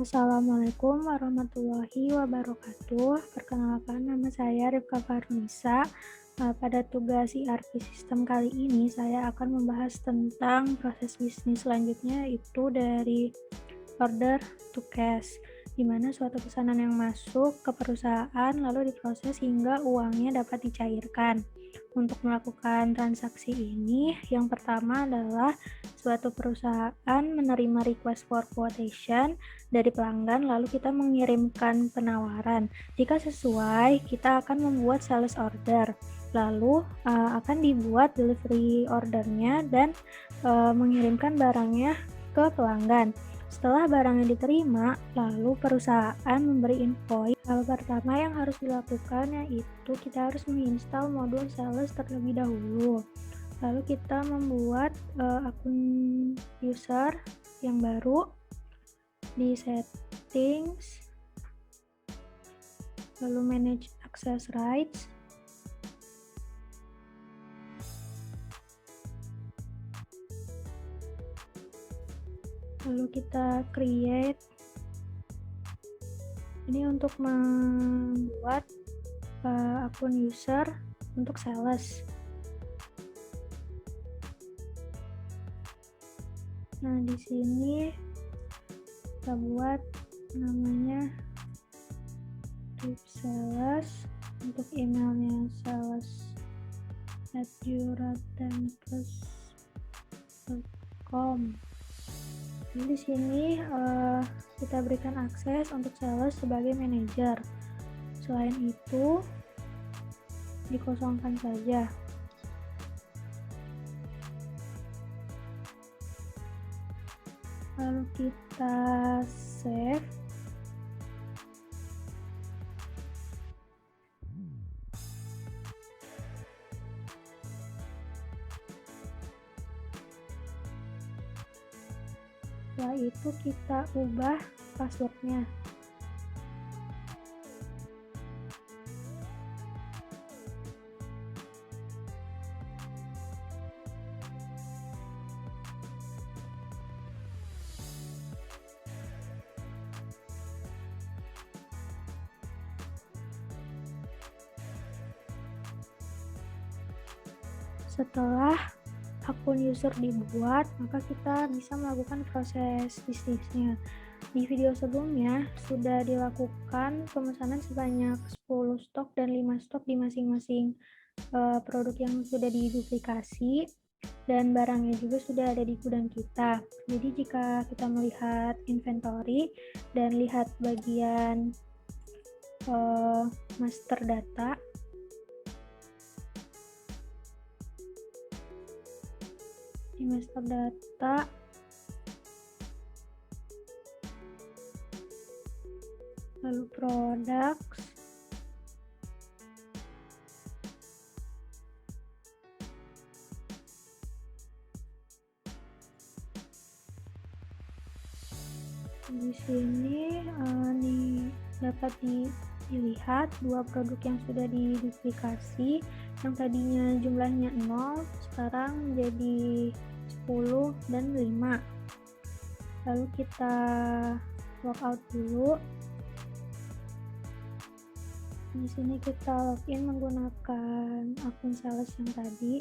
Assalamualaikum warahmatullahi wabarakatuh. Perkenalkan, nama saya Rifka Farnisa. Pada tugas ERP sistem kali ini, saya akan membahas tentang proses bisnis selanjutnya, itu dari order to cash, di mana suatu pesanan yang masuk ke perusahaan lalu diproses hingga uangnya dapat dicairkan. Untuk melakukan transaksi ini, yang pertama adalah suatu perusahaan menerima request for quotation dari pelanggan, lalu kita mengirimkan penawaran. Jika sesuai, kita akan membuat sales order. Lalu akan dibuat delivery ordernya dan mengirimkan barangnya ke pelanggan. Setelah barangnya diterima, lalu perusahaan memberi invoice. Hal pertama yang harus dilakukan yaitu kita harus menginstal modul sales terlebih dahulu. Lalu kita membuat akun user yang baru di settings, lalu manage access rights. Lalu kita create. Ini untuk membuat akun user untuk sales. Nah, di sini kita buat namanya tip sales, untuk emailnya sales@juratempus.com. Di sini kita berikan akses untuk sales sebagai manajer. Selain itu, dikosongkan saja. Lalu kita save. Setelah itu kita ubah passwordnya. Setelah akun user dibuat, maka kita bisa melakukan proses bisnisnya. Di video sebelumnya sudah dilakukan pemesanan sebanyak 10 stok dan 5 stok di masing-masing produk yang sudah diduplikasi, dan barangnya juga sudah ada di gudang kita. Jadi jika kita melihat inventory dan lihat bagian master data, di master data lalu products, di sini dapat dilihat dua produk yang sudah diduplikasi, yang tadinya jumlahnya 0 sekarang menjadi 10 dan 5. Lalu kita logout dulu. Di sini kita login menggunakan akun sales yang tadi.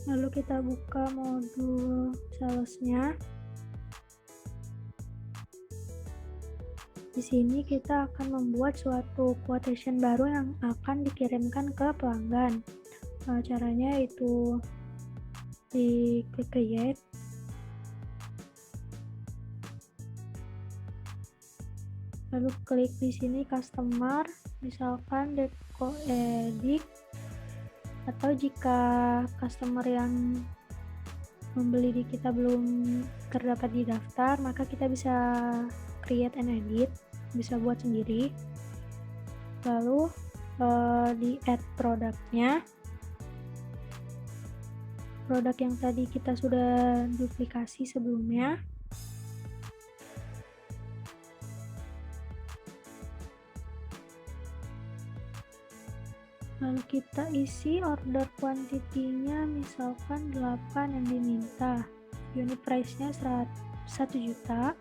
Lalu kita buka modul salesnya. Di sini kita akan membuat suatu quotation baru yang akan dikirimkan ke pelanggan. Caranya itu diklik create. Lalu klik di sini customer, misalkan deco edit, atau jika customer yang membeli di kita belum terdapat di daftar, maka kita bisa create and edit, bisa buat sendiri. Lalu di add produknya, produk yang tadi kita sudah duplikasi sebelumnya, Lalu kita isi order quantity-nya misalkan 8 yang diminta. Unit price-nya 1 juta.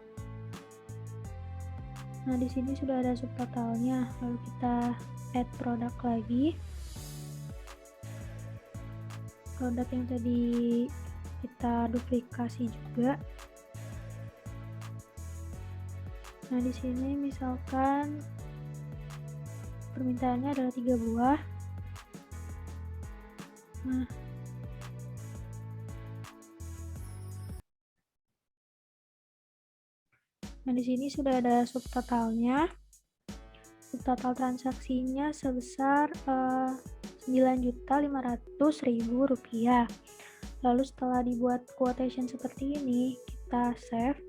Nah, di sini sudah ada subtotalnya. Lalu kita add produk lagi. Produk yang tadi kita duplikasi juga. Nah, di sini misalkan permintaannya adalah 3 buah. Nah, di sini sudah ada subtotalnya. Subtotal transaksinya sebesar Rp9.500.000. Lalu setelah dibuat quotation seperti ini, kita save.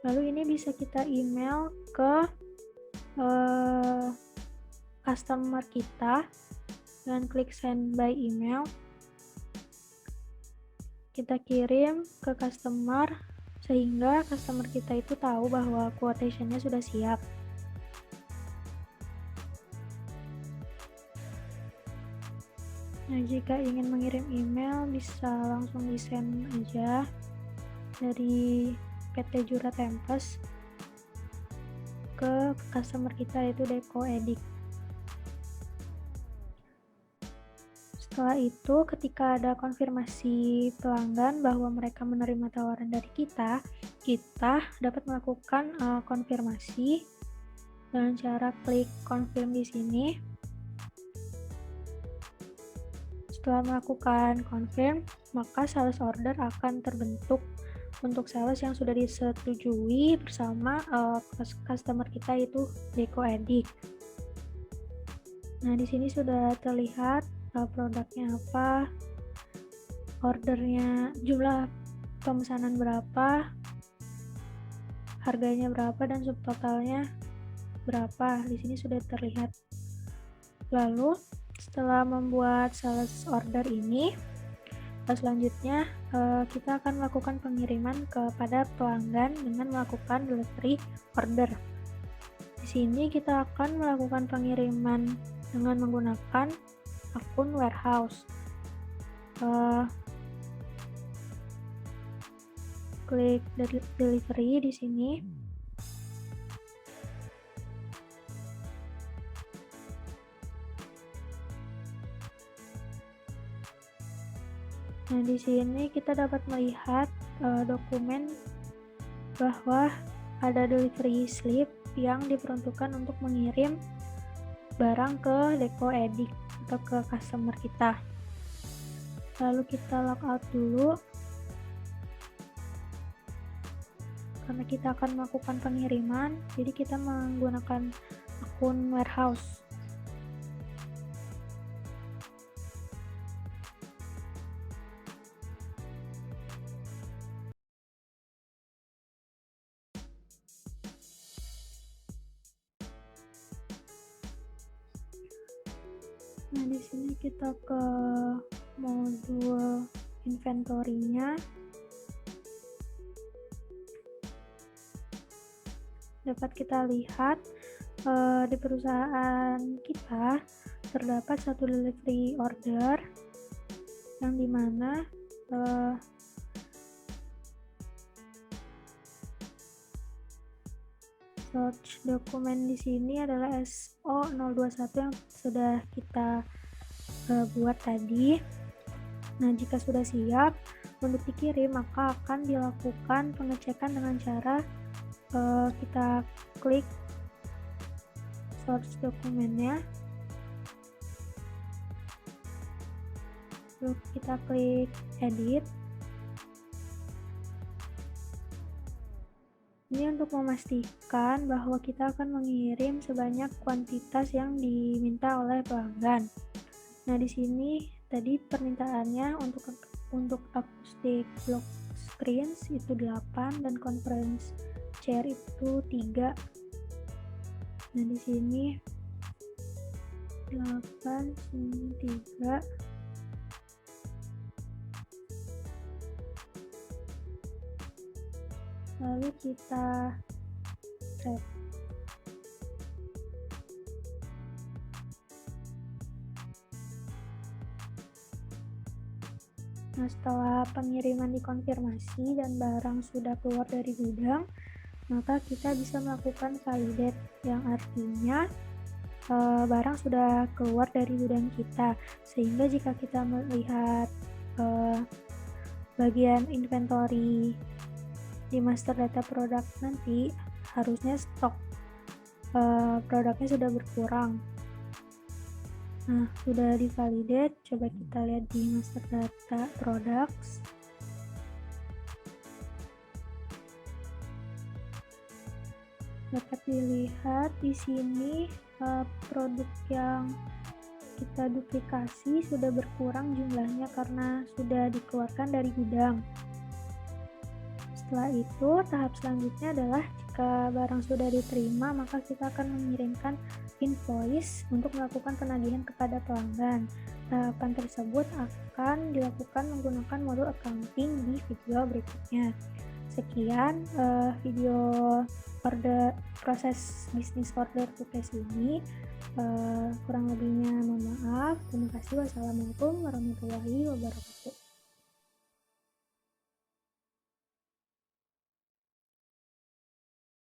Lalu ini bisa kita email ke customer kita dengan klik send by email. Kita kirim ke customer sehingga customer kita itu tahu bahwa quotation-nya sudah siap. Nah, jika ingin mengirim email bisa langsung di-send aja dari PT Jura Tempes ke customer kita, yaitu Deco Edict. Setelah itu, ketika ada konfirmasi pelanggan bahwa mereka menerima tawaran dari kita dapat melakukan konfirmasi dengan cara klik confirm di sini. Setelah melakukan confirm, maka sales order akan terbentuk untuk sales yang sudah disetujui bersama customer kita, yaitu Deco Edict. Nah, di sini sudah terlihat produknya apa, ordernya, jumlah pemesanan berapa, harganya berapa, dan subtotalnya berapa. Di sini sudah terlihat. Lalu setelah membuat sales order ini, selanjutnya kita akan melakukan pengiriman kepada pelanggan dengan melakukan delivery order. Di sini kita akan melakukan pengiriman dengan menggunakan akun warehouse. Klik delivery di sini. Nah, di sini kita dapat melihat dokumen bahwa ada delivery slip yang diperuntukkan untuk mengirim barang ke Deco Edict atau ke customer kita. Lalu kita logout dulu karena kita akan melakukan pengiriman, jadi kita menggunakan akun warehouse. Nah, di sini kita ke modul inventory-nya. Dapat kita lihat di perusahaan kita terdapat satu delivery order yang dimana search dokumen di sini adalah SO021 yang sudah kita buat tadi. Nah, jika sudah siap untuk dikirim, maka akan dilakukan pengecekan dengan cara kita klik source dokumennya, lalu kita klik edit. Ini untuk memastikan bahwa kita akan mengirim sebanyak kuantitas yang diminta oleh pelanggan. Nah, di sini tadi permintaannya untuk acoustic block screens itu 8 dan conference chair itu 3. Nah, di sini 8 sini 3. lalu kita set. Nah, setelah pengiriman dikonfirmasi dan barang sudah keluar dari gudang, maka kita bisa melakukan validate, yang artinya barang sudah keluar dari gudang kita. Sehingga jika kita melihat bagian inventory di master data produk nanti, harusnya stok produknya sudah berkurang. Nah, sudah divalidate, coba kita lihat di master data products. Dapat dilihat di sini produk yang kita duplikasi sudah berkurang jumlahnya karena sudah dikeluarkan dari gudang. Setelah itu, tahap selanjutnya adalah jika barang sudah diterima, maka kita akan mengirimkan invoice untuk melakukan penagihan kepada pelanggan. Tahapan tersebut akan dilakukan menggunakan modul accounting di video berikutnya. Sekian video proses bisnis order to cash ini. Kurang lebihnya mohon maaf. Terima kasih. Wassalamualaikum warahmatullahi wabarakatuh.